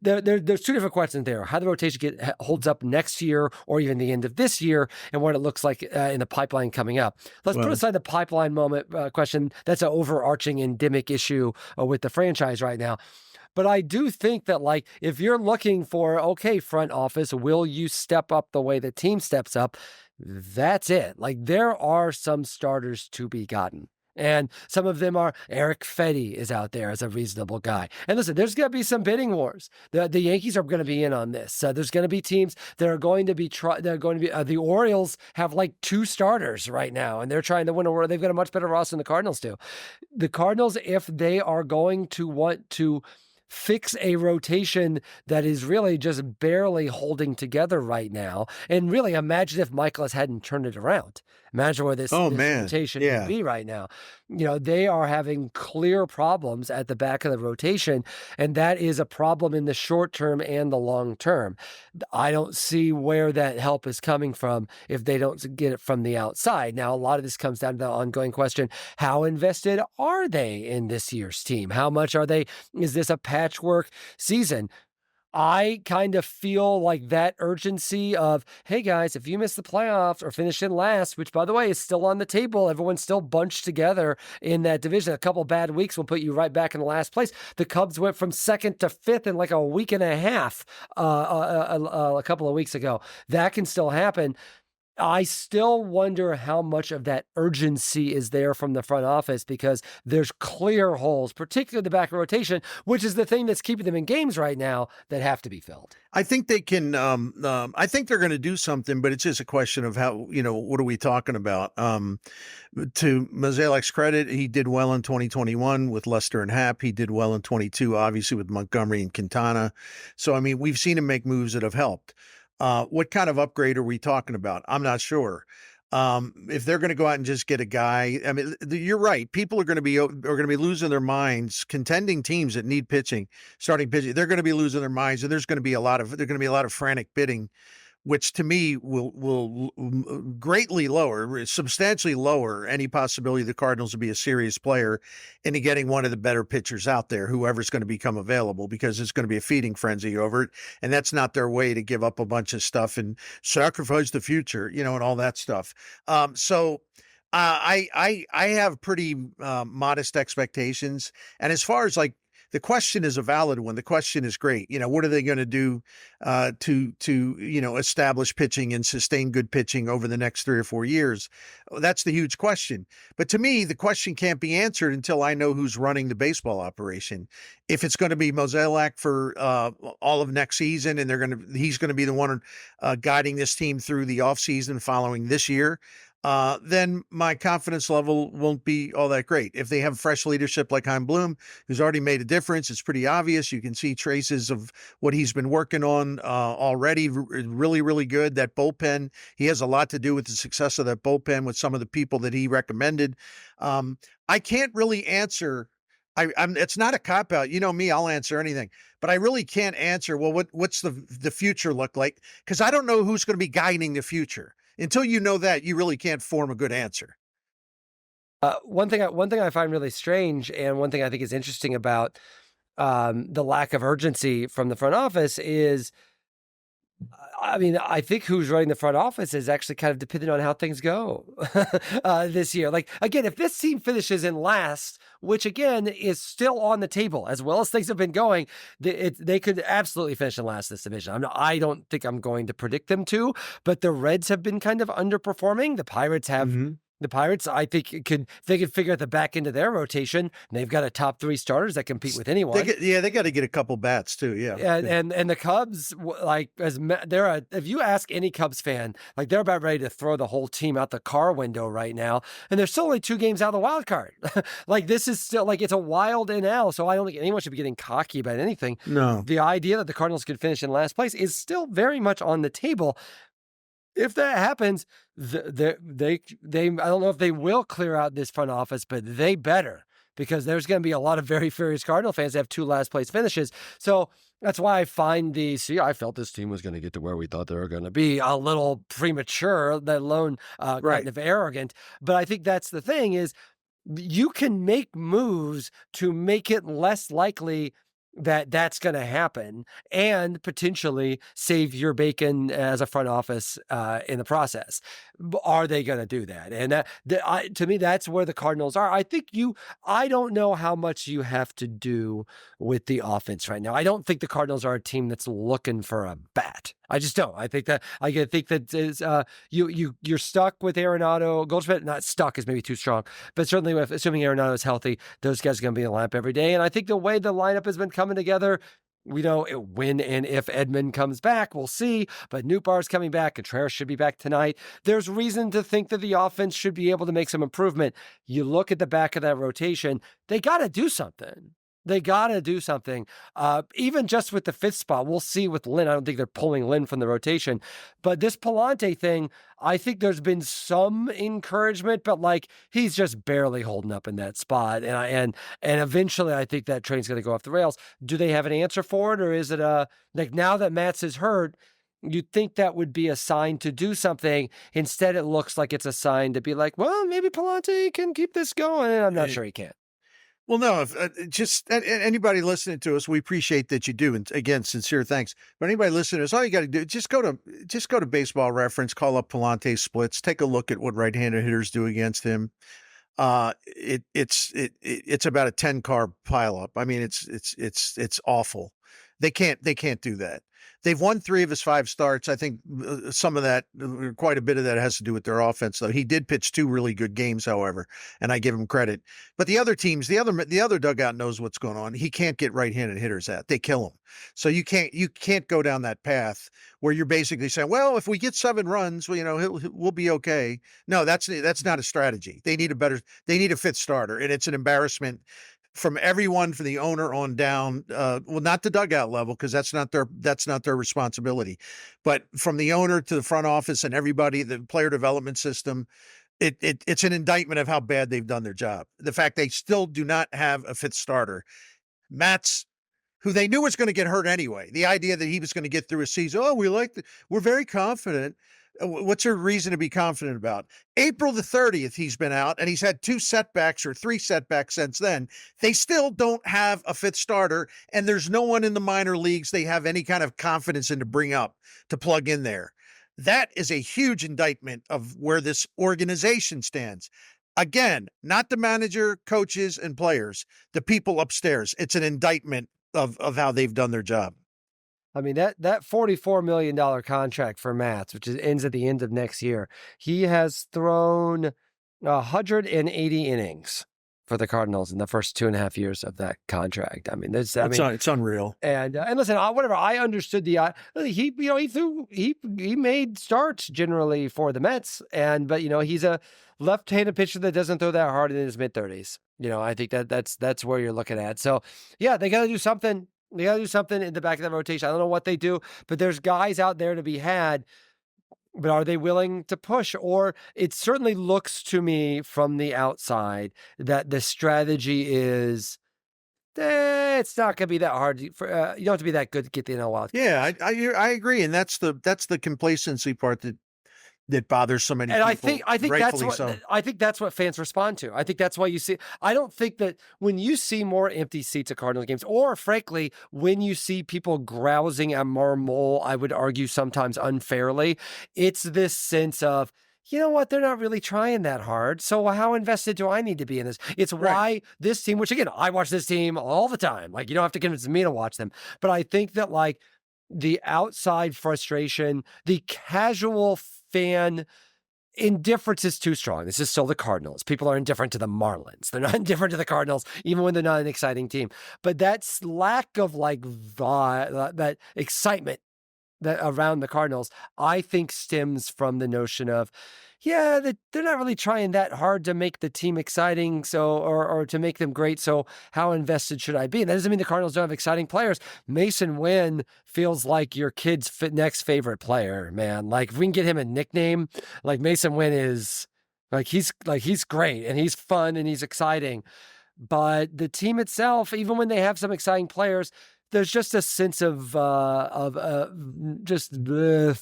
There's 2 different questions there. How the rotation holds up next year, or even the end of this year, and what it looks like in the pipeline coming up. Let's put aside the pipeline moment question. That's an overarching endemic issue with the franchise right now. But I do think that, if you're looking for, okay, front office, will you step up the way the team steps up? That's it. There are some starters to be gotten. And some of them are Eric Fetty is out there as a reasonable guy. And listen, there's going to be some bidding wars. The Yankees are going to be in on this. There's going to be teams that are going to be the Orioles have like 2 starters right now, and they're trying to win a war. They've got a much better roster than the Cardinals do. The Cardinals, if they are going to want to fix a rotation that is really just barely holding together right now. And really imagine if Michaelis hadn't turned it around. Imagine where this rotation would be right now. They are having clear problems at the back of the rotation, and that is a problem in the short term and the long term. I don't see where that help is coming from if they don't get it from the outside. Now, a lot of this comes down to the ongoing question, how invested are they in this year's team? How much are they? Is this a patchwork season? I kind of feel like that urgency of, hey guys, if you miss the playoffs or finish in last, which by the way is still on the table, everyone's still bunched together in that division. A couple bad weeks will put you right back in the last place. The Cubs went from 2nd to 5th in like a week and a half a couple of weeks ago. That can still happen. I still wonder how much of that urgency is there from the front office, because there's clear holes, particularly the back rotation, which is the thing that's keeping them in games right now, that have to be filled. I think they can, I think they're going to do something, but it's just a question of how, what are we talking about? To Mozeliak's credit, he did well in 2021 with Lester and Happ. He did well in 22, obviously with Montgomery and Quintana. So, I mean, we've seen him make moves that have helped. What kind of upgrade are we talking about? I'm not sure. If they're going to go out and just get a guy, I mean, you're right. People are going to be losing their minds. Contending teams that need pitching, starting pitching, they're going to be losing their minds, and there's going to be a lot of frantic bidding, which to me will greatly lower, substantially lower any possibility the Cardinals will be a serious player into getting one of the better pitchers out there, whoever's going to become available, because it's going to be a feeding frenzy over it. And that's not their way to give up a bunch of stuff and sacrifice the future, and all that stuff. So I have pretty modest expectations. And as far as like, the question is a valid one. The question is great. What are they going to do to establish pitching and sustain good pitching over the next 3 or 4 years? That's the huge question. But to me, the question can't be answered until I know who's running the baseball operation. If it's going to be Mozeliak for all of next season, and he's going to be the one guiding this team through the offseason following this year, then my confidence level won't be all that great. If they have fresh leadership like Chaim Bloom, who's already made a difference, it's pretty obvious. You can see traces of what he's been working on already. Really, really good. That bullpen, he has a lot to do with the success of that bullpen with some of the people that he recommended. I can't really answer. It's not a cop-out. You know me, I'll answer anything. But I really can't answer, well, what's the future look like? Because I don't know who's going to be guiding the future. Until you know that, you really can't form a good answer. One thing I find really strange, and one thing I think is interesting about the lack of urgency from the front office is, I mean, I think who's running the front office is actually kind of dependent on how things go this year. Like, again, if this team finishes in last, which again is still on the table, as well as things have been going, they could absolutely finish in last this division. I don't think I'm going to predict them to, but the Reds have been kind of underperforming. The Pirates have. Mm-hmm. The Pirates, I think, they could figure out the back end of their rotation. They've got a top 3 starters that compete with anyone. They got to get a couple bats too. Yeah, and the Cubs, like if you ask any Cubs fan, like they're about ready to throw the whole team out the car window right now, and they're still only 2 games out of the wild card. Like this is still like it's a wild NL, so I don't think anyone should be getting cocky about anything. No, the idea that the Cardinals could finish in last place is still very much on the table. If that happens, they I don't know if they will clear out this front office, but they better, because there's going to be a lot of very furious Cardinal fans that have 2 last place finishes. So that's why I find I felt this team was going to get to where we thought they were going to be a little premature, let alone kind of arrogant. But I think that's the thing is you can make moves to make it less likely that that's going to happen, and potentially save your bacon as a front office in the process. Are they going to do that? And to me, that's where the Cardinals are. I don't know how much you have to do with the offense right now. I don't think the Cardinals are a team that's looking for a bat. I just don't. I think that is you're stuck with Arenado. Goldschmidt, not stuck is maybe too strong, but certainly with assuming Arenado is healthy, those guys are going to be in the lineup every day. And I think the way the lineup has been coming together, we know when and if Edman comes back, we'll see. But Nootbaar's coming back. Contreras should be back tonight. There's reason to think that the offense should be able to make some improvement. You look at the back of that rotation, they got to do something. They got to do something. Even just with the fifth spot, we'll see with Lynn. I don't think they're pulling Lynn from the rotation. But this Palante thing, I think there's been some encouragement, but like he's just barely holding up in that spot. And eventually I think that train's going to go off the rails. Do they have an answer for it? Or is it like now that Matz is hurt, you'd think that would be a sign to do something. Instead, it looks like it's a sign to be like, well, maybe Palante can keep this going. And I'm not sure he can. Well, no, if just anybody listening to us, we appreciate that you do. And again, sincere thanks. But anybody listening to us, all you got to do, just go to Baseball Reference, call up Palante splits, take a look at what right-handed hitters do against him. It's about a 10-car pileup. I mean, it's awful. They can't do that. They've won 3 of his 5 starts. I think some of that, quite a bit of that has to do with their offense, though. He did pitch 2 really good games, however, and I give him credit. But the other teams, the other dugout knows what's going on. He can't get right-handed hitters at. They kill him. So you can't go down that path where you're basically saying, well, if we get 7 runs, well, we'll be okay. No, that's not a strategy. They need a fifth starter, and it's an embarrassment from everyone, from the owner on down. Well, not the dugout level, because that's not their responsibility, but from the owner to the front office and everybody, the player development system. It's an indictment of how bad they've done their job. The fact they still do not have a fifth starter. Matz, who they knew was going to get hurt anyway. The idea that he was going to get through a season. Oh, we're very confident. What's your reason to be confident about? April the 30th, he's been out, and he's had 2 setbacks or 3 setbacks since then. They still don't have a fifth starter, and there's no one in the minor leagues they have any kind of confidence in to bring up, to plug in there. That is a huge indictment of where this organization stands. Again, not the manager, coaches, and players, the people upstairs. It's an indictment of how they've done their job. I mean, that $44 million contract for Matz, which ends at the end of next year, he has thrown 180 innings for the Cardinals in the first 2.5 years of that contract. I mean, it's unreal. And listen, whatever. I understood he made starts generally for the Mets, but he's a left-handed pitcher that doesn't throw that hard in his mid-30s. I think that's where you're looking at. So yeah, they got to do something. They got to do something in the back of that rotation. I don't know what they do, but there's guys out there to be had. But are they willing to push? Or it certainly looks to me from the outside that the strategy is, it's not going to be that hard. You don't have to be that good to get the NL wild. Yeah, I agree, and that's the complacency part that bothers so many people. And I think that's what fans respond to. I think that's why you see. I don't think that when you see more empty seats at Cardinals games, or frankly, when you see people grousing at Marmol, I would argue sometimes unfairly, it's this sense of, you know what, they're not really trying that hard. So how invested do I need to be in this? It's why this team, which again, I watch this team all the time. Like, you don't have to convince me to watch them. But I think that like the outside frustration, the casual fan indifference is too strong. This is still the Cardinals. People are indifferent to the Marlins. They're not indifferent to the Cardinals, even when they're not an exciting team. But that lack of that excitement that around the Cardinals, I think stems from the notion of, they're not really trying that hard to make the team exciting, so or to make them great. So how invested should I be? And that doesn't mean the Cardinals don't have exciting players. Mason Wynn feels like your kid's next favorite player, man. Like, if we can get him a nickname, like Mason Wynn is he's great and he's fun and he's exciting. But the team itself, even when they have some exciting players, there's just a sense of from the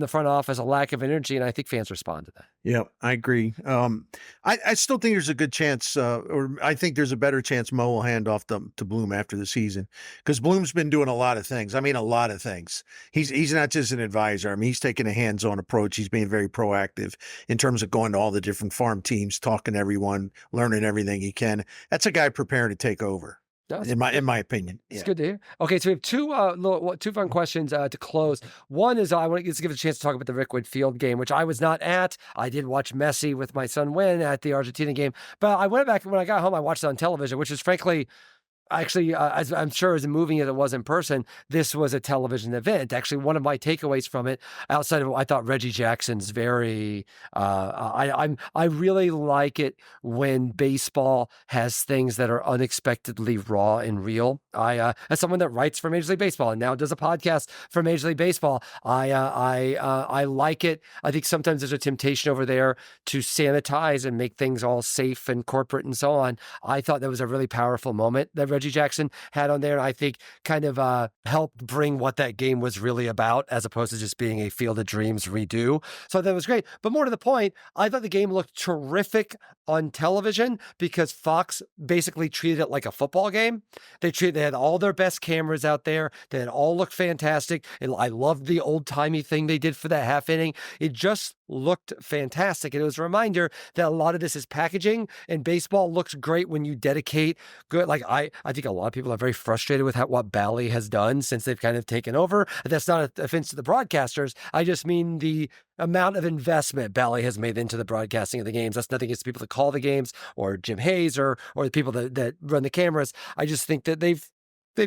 front office, a lack of energy, and I think fans respond to that. Yeah, I agree. I still think there's a good chance, or I think there's a better chance Mo will hand off to Bloom after the season, because Bloom's been doing a lot of things. I mean, a lot of things. He's not just an advisor. I mean, he's taking a hands-on approach. He's being very proactive in terms of going to all the different farm teams, talking to everyone, learning everything he can. That's a guy preparing to take over. No, in my opinion. it's Yeah. good to hear. Okay, so we have two fun questions to close. One is I want to give a chance to talk about the Rickwood Field game, which I was not at. I did watch Messi with my son win at the Argentina game, but I went back when I got home. I watched it on television, which is frankly actually, as I'm sure as moving as it was in person, this was a television event. Actually, one of my takeaways from it, outside of I thought Reggie Jackson's very, I really like it when baseball has things that are unexpectedly raw and real. As someone that writes for Major League Baseball and now does a podcast for Major League Baseball, I like it. I think sometimes there's a temptation over there to sanitize and make things all safe and corporate and so on. I thought that was a really powerful moment that Reggie Jackson had on there. And I think kind of helped bring what that game was really about, as opposed to just being a Field of Dreams redo. So that was great. But more to the point, I thought the game looked terrific on television because Fox basically treated it like a football game. They had all their best cameras out there. They had all looked fantastic. And I loved the old timey thing they did for that half inning. It just looked fantastic. And it was a reminder that a lot of this is packaging, and baseball looks great when you dedicate good. Like I think a lot of people are very frustrated with what Bally has done since they've kind of taken over. That's not an offense to the broadcasters. I just mean the amount of investment Bally has made into the broadcasting of the games. That's nothing against the people that call the games or Jim Hayes or the people that run the cameras. I just think that they've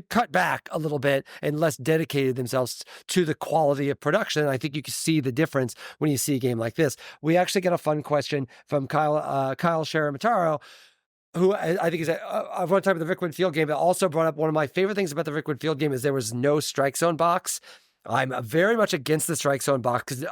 cut back a little bit and less dedicated themselves to the quality of production. And I think you can see the difference when you see a game like this. We actually got a fun question from Kyle Sharamataro, who I think is I've one time at the Rickwood Field game, but also brought up one of my favorite things about the Rickwood Field game is there was no strike zone box. I'm very much against the strike zone box because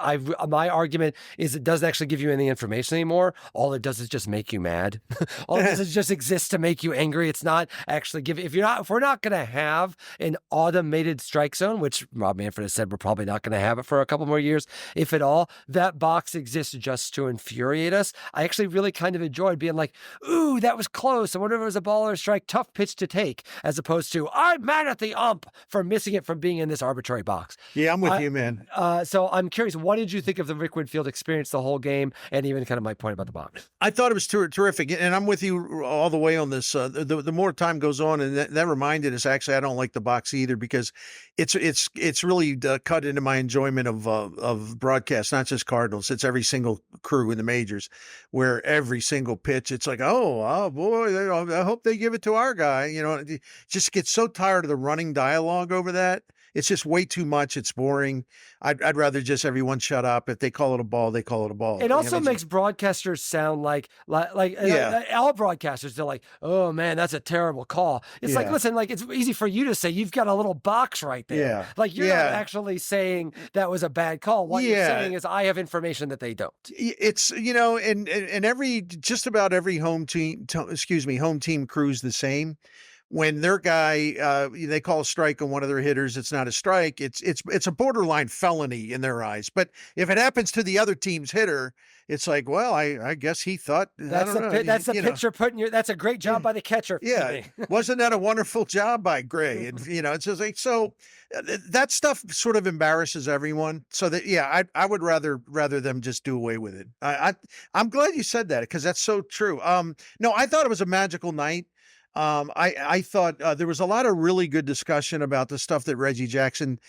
my argument is it doesn't actually give you any information anymore. All it does is just make you mad. All it does is just exist to make you angry. It's not actually if we're not going to have an automated strike zone, which Rob Manfred has said we're probably not going to have it for a couple more years, if at all, that box exists just to infuriate us. I actually really kind of enjoyed being like, ooh, that was close. I wonder if it was a ball or a strike, tough pitch to take, as opposed to I'm mad at the ump for missing it from being in this arbitrary box. Yeah, I'm with you, man. So I'm curious, what did you think of the Rickwood Field experience, the whole game, and even kind of my point about the box? I thought it was terrific, and I'm with you all the way on this. The more time goes on, and that reminded us. Actually, I don't like the box either because it's really cut into my enjoyment of broadcast, not just Cardinals. It's every single crew in the majors, where every single pitch, it's like, oh boy, I hope they give it to our guy. You know, just get so tired of the running dialogue over that. It's just way too much. It's boring. I'd rather just everyone shut up. If they call it a ball, they call it a ball. It also makes broadcasters sound like all broadcasters. They're like, oh man, that's a terrible call. It's like, listen, like it's easy for you to say. You've got a little box right there. Yeah. Like you're not actually saying that was a bad call. What you're saying is I have information that they don't. It's, and just about every home team crew's the same. When their guy, they call a strike on one of their hitters, it's not a strike. It's a borderline felony in their eyes. But if it happens to the other team's hitter, it's like, well, I guess he thought that's the pitcher putting that's a great job by the catcher. Yeah, wasn't that a wonderful job by Gray? And it's just like that stuff sort of embarrasses everyone. So that I would rather them just do away with it. I'm glad you said that because that's so true. No, I thought it was a magical night. I thought there was a lot of really good discussion about the stuff that Reggie Jackson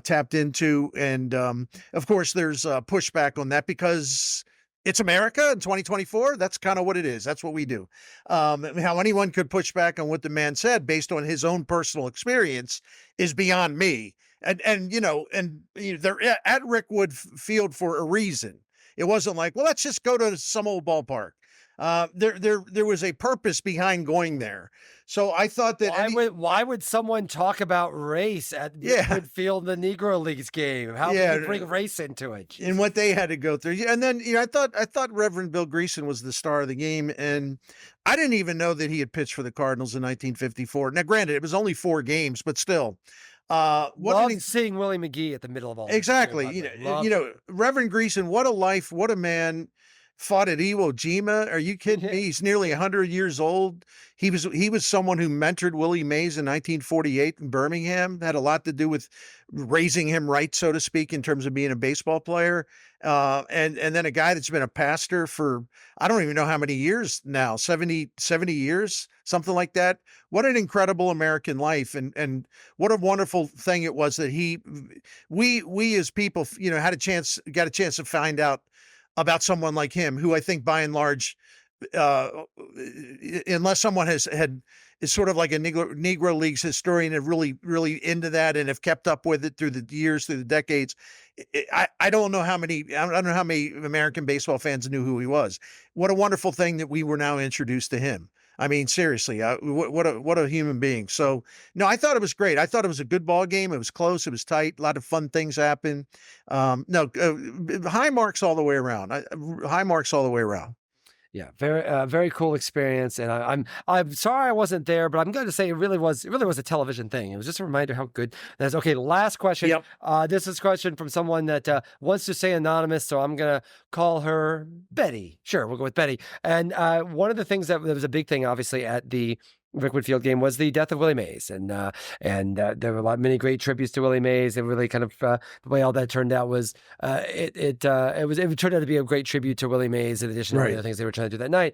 tapped into. And of course, there's pushback on that because it's America in 2024. That's kind of what it is. That's what we do. How anyone could push back on what the man said based on his own personal experience is beyond me. And they're at Rickwood Field for a reason. It wasn't like, well, let's just go to some old ballpark. There was a purpose behind going there. So I thought that why would someone talk about race at Rickwood Field, the Negro Leagues game? How would you bring race into it? And what they had to go through. And then, I thought Reverend Bill Greason was the star of the game. And I didn't even know that he had pitched for the Cardinals in 1954. Now, granted, it was only 4 games, but still. Seeing Willie McGee at the middle of all exactly. This, Reverend Greason, what a life, what a man. fought at Iwo Jima. Are you kidding me? He's nearly 100 years old. He was someone who mentored Willie Mays in 1948 in Birmingham. Had a lot to do with raising him right, so to speak, in terms of being a baseball player. And then a guy that's been a pastor for, I don't even know how many years now, 70 years, something like that. What an incredible American life. And what a wonderful thing it was that we as people, got a chance to find out about someone like him, who I think by and large, uh, unless someone is sort of like a Negro Leagues historian and really into that and have kept up with it through the years, through the decades. I don't know how many American baseball fans knew who he was. What a wonderful thing that we were now introduced to him. I mean, seriously, what a human being. So no, I thought it was great. I thought it was a good ball game. It was close. It was tight. A lot of fun things happened. No, high marks all the way around. High marks all the way around. Yeah, very cool experience, and I'm sorry I wasn't there, but I'm going to say it really was a television thing. It was just a reminder how good that is. Okay, last question. Yep. This is a question from someone that wants to stay anonymous, so I'm going to call her Betty. Sure, we'll go with Betty. And one of the things that was a big thing, obviously, at the Rickwood Field game was the death of Willie Mays, and there were many great tributes to Willie Mays. And really kind of the way all that turned out was it turned out to be a great tribute to Willie Mays in addition to the other things they were trying to do that night.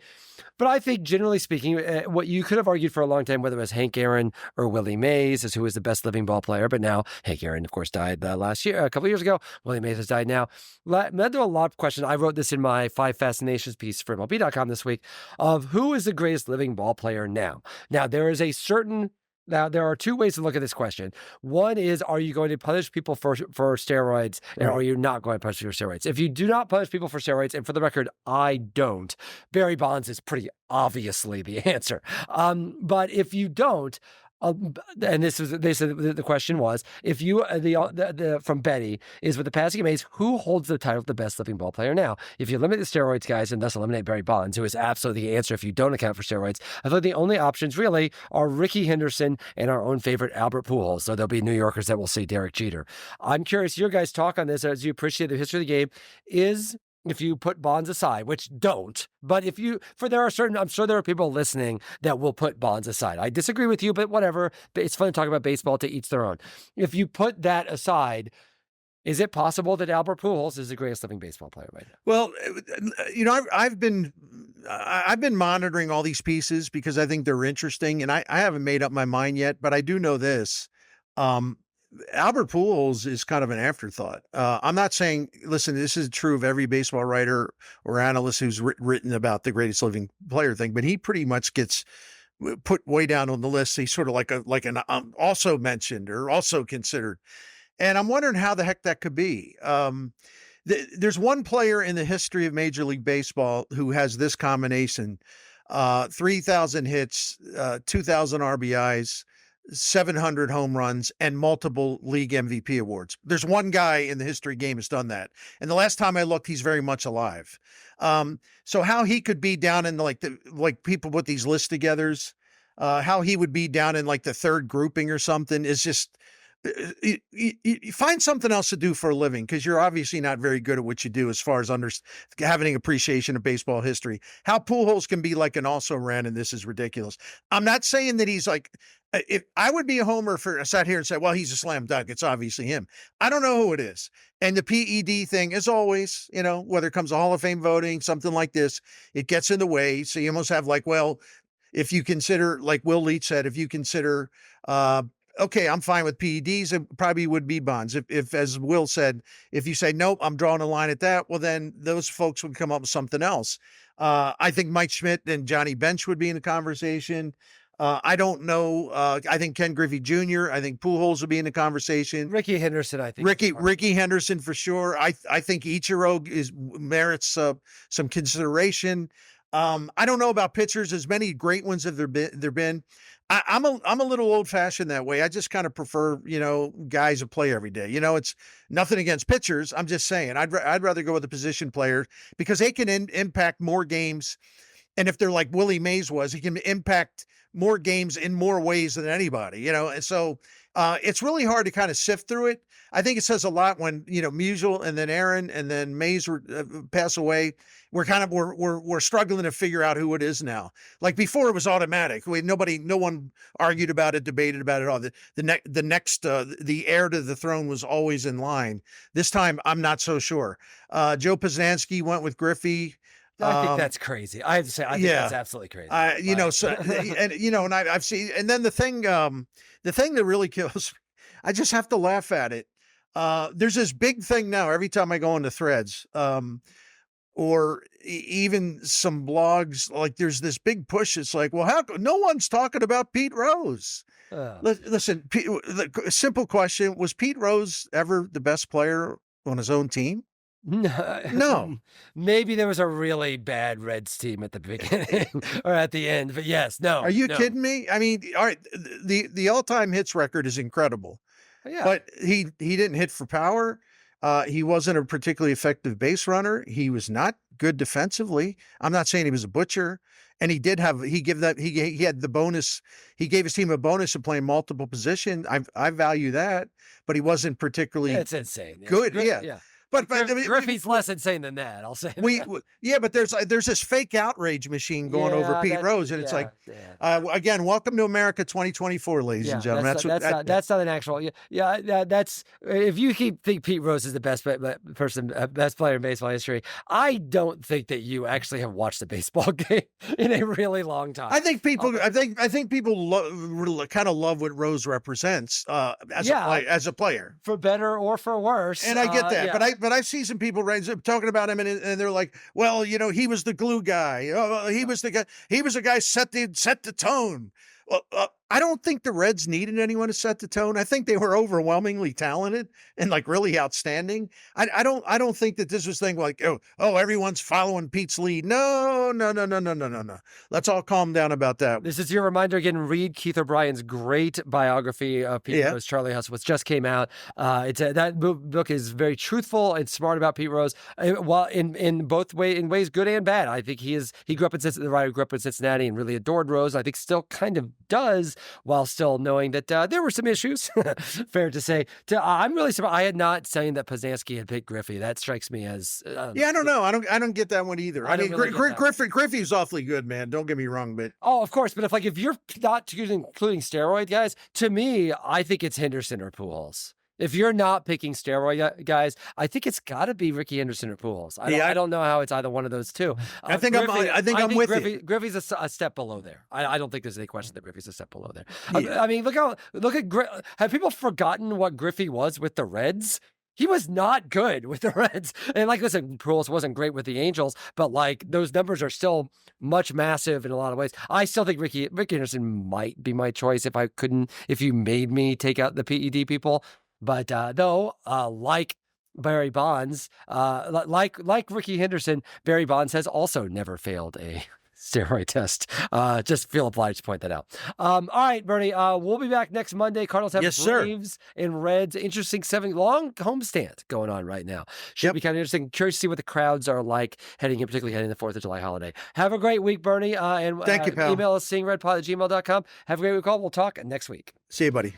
But I think generally speaking, what you could have argued for a long time, whether it was Hank Aaron or Willie Mays, is who was the best living ball player. But now Hank Aaron, of course, died a couple of years ago. Willie Mays has died now. Led to a lot of questions. I wrote this in my 5 Fascinations piece for MLB.com this week of who is the greatest living ball player now. Now, there are 2 ways to look at this question. One is, are you going to punish people for steroids, and are you not going to punish people for steroids? If you do not punish people for steroids, and for the record, I don't, Barry Bonds is pretty obviously the answer. But if you don't, and the question was, if you from Betty is, with the passing of Mays, who holds the title of the best living ball player now? If you limit the steroids, guys, and thus eliminate Barry Bonds, who is absolutely the answer if you don't account for steroids, I think the only options really are Ricky Henderson and our own favorite Albert Pujols. So there'll be New Yorkers that will say Derek Jeter. I'm curious your guys' talk on this as you appreciate the history of the game. If you put Bonds aside, which don't, but I'm sure there are people listening that will put Bonds aside. I disagree with you, but whatever. It's fun to talk about baseball, to each their own. If you put that aside, is it possible that Albert Pujols is the greatest living baseball player right now? Well, I've been monitoring all these pieces because I think they're interesting, and I haven't made up my mind yet, but I do know this. Albert Pujols is kind of an afterthought. I'm not saying, listen, this is true of every baseball writer or analyst who's written about the greatest living player thing, but he pretty much gets put way down on the list. He's sort of like an also mentioned or also considered. And I'm wondering how the heck that could be. There's one player in the history of Major League Baseball who has this combination, 3,000 hits, 2,000 RBIs, 700 home runs, and multiple league MVP awards. There's one guy in the history game who's done that. And the last time I looked, he's very much alive. So how he could be down in like people put these lists together, how he would be down in like the 3rd grouping or something is just, you find something else to do for a living, because you're obviously not very good at what you do as far as having appreciation of baseball history. How Pujols can be like an also ran, and this is ridiculous. I'm not saying that he's like, if I would be a homer for, I sat here and said, well, he's a slam dunk, it's obviously him. I don't know who it is. And the PED thing, as always, whether it comes to Hall of Fame voting, something like this, it gets in the way. So you almost have like, well, if you consider, like Will Leitch said, if you consider, okay, I'm fine with PEDs, it probably would be Bonds. If, as Will said, if you say, nope, I'm drawing a line at that, well, then those folks would come up with something else. I think Mike Schmidt and Johnny Bench would be in the conversation. I don't know. I think Ken Griffey Jr., I think Pujols would be in the conversation. Ricky Henderson, I think. Ricky Henderson for sure. I think Ichiro merits some consideration. I don't know about pitchers. As many great ones have there been. I'm a little old fashioned that way. I just kind of prefer, guys who play every day. It's nothing against pitchers. I'm just saying I'd rather go with a position player because they can impact more games. And if they're like Willie Mays was, he can impact more games in more ways than anybody, and so It's really hard to kind of sift through it. I think it says a lot when, Musial and then Aaron and then Mays were pass away. We're struggling to figure out who it is now. Like before, it was automatic. No one argued about it, debated about it all. The heir to the throne was always in line. This time, I'm not so sure. Joe Posnanski went with Griffey. I think that's crazy. I have to say, I think that's absolutely crazy. And I've seen, and then the thing that really kills, I just have to laugh at it. There's this big thing now. Every time I go into threads, or even some blogs, like there's this big push. It's like, well, how no one's talking about Pete Rose? Listen, the simple question: was Pete Rose ever the best player on his own team? No. Maybe there was a really bad Reds team at the beginning or at the end, but yes, no. Are you kidding me? I mean, all right, the all-time hits record is incredible. Yeah. But he didn't hit for power. He wasn't a particularly effective base runner. He was not good defensively. I'm not saying he was a butcher. And he had the bonus. He gave his team a bonus of playing multiple positions. I value that, but he wasn't particularly it's insane. Good. Yeah. But Griffey's less insane than that. I'll say. But there's this fake outrage machine going over Pete Rose, and it's again, welcome to America 2024, ladies and gentlemen. That's not an actual. That's if you think Pete Rose is the best best player in baseball history. I don't think that you actually have watched a baseball game in a really long time. I think people. I think people kind of love what Rose represents as a player, for better or for worse. And I get that, but I see some people talking about him, and they're like, well, he was the glue guy. He was the guy. He was the guy set the tone. Well, I don't think the Reds needed anyone to set the tone. I think they were overwhelmingly talented and like really outstanding. I don't think that this was thing like, oh, everyone's following Pete's lead. No. Let's all calm down about that. This is your reminder again. Read Keith O'Brien's great biography of Pete Rose, Charlie House, which just came out. That book is very truthful and smart about Pete Rose. Well, in ways good and bad. I think he grew up in the writer grew up in Cincinnati and really adored Rose. I think still kind of does, while still knowing that there were some issues. Fair to say. I'm really surprised. I had not seen that Posnanski had picked Griffey. That strikes me as I don't know. I don't get that one either. I mean, Griffey's awfully good, man. Don't get me wrong, but of course. But if you're not including steroid guys, to me, I think it's Henderson or Pujols. If you're not picking steroid guys, I think it's got to be Ricky Henderson or Pujols. I don't know how it's either one of those two. I think I'm with you. Griffey's a step below there. I don't think there's any question that Griffey's a step below there. I mean, have people forgotten what Griffey was with the Reds? He was not good with the Reds. And listen, Pujols wasn't great with the Angels, but those numbers are still much massive in a lot of ways. I still think Ricky Henderson might be my choice if you made me take out the PED people. But like Barry Bonds, like Ricky Henderson, Barry Bonds has also never failed a steroid test. Just feel obliged to point that out. All right, Bernie, we'll be back next Monday. Cardinals have Braves and Reds. Interesting long homestand going on right now. Should be kind of interesting. Curious to see what the crowds are like particularly heading the 4th of July holiday. Have a great week, Bernie. And thank you, pal. Email us seeingredpod@gmail.com. Have a great week all. We'll talk next week. See you, buddy.